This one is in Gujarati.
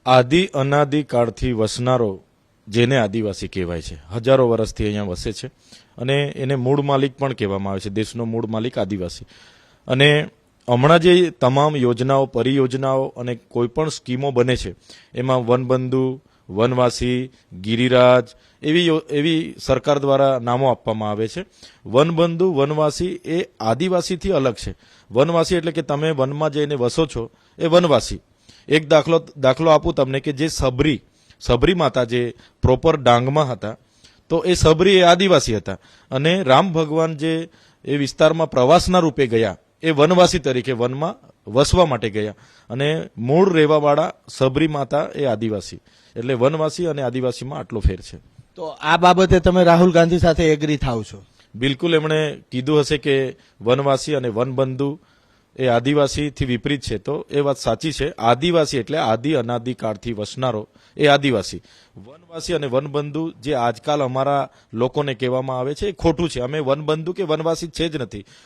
આદિ અનાદિ કાળથી વસનારો જેને આદિવાસી કહેવાય છે, હજારો વર્ષથી અહીંયા વસે છે અને એને મૂળ માલિક પણ કહેવામાં આવે છે. દેશનો મૂળ માલિક આદિવાસી. અને હમણાં જે તમામ યોજનાઓ, પરિયોજનાઓ અને કોઈ પણ સ્કીમો બને છે એમાં વનબંધુ, વનવાસી, ગિરિરાજ એવી સરકાર દ્વારા નામો આપવામાં આવે છે. વનબંધુ, વનવાસી એ આદિવાસીથી અલગ છે. વનવાસી એટલે કે તમે વનમાં જઈને વસો છો એ વનવાસી. એક દાખલો આપું તમને કે જે સબરી માતા જે પ્રોપર ડાંગમાં હતા, તો એ સબરી એ આદિવાસી હતા અને રામ ભગવાન જે એ વિસ્તારમાં પ્રવાસના રૂપે ગયા એ વનવાસી તરીકે વનમાં વસવા માટે ગયા અને મૂળ રહેવાવાળા સબરી માતા એ આદિવાસી. એટલે વનવાસી અને આદિવાસીમાં આટલો ફેર છે. તો આ બાબતે તમે રાહુલ ગાંધી સાથે એગ્રી થાવ છો? બિલકુલ. એમણે કીધું હશે કે વનવાસી અને વનબંધુ એ આદિવાસીથી વિપરીત છે, તો એ વાત સાચી છે. આદિવાસી એટલે આદિ અનાદિ કાળથી વસનારો એ આદિવાસી. વનવાસી અને વનબંધુ જે આજકાલ અમારા લોકોને કહેવામાં આવે છે એ ખોટું છે. અમે વનબંધુ કે વનવાસી છે જ નથી.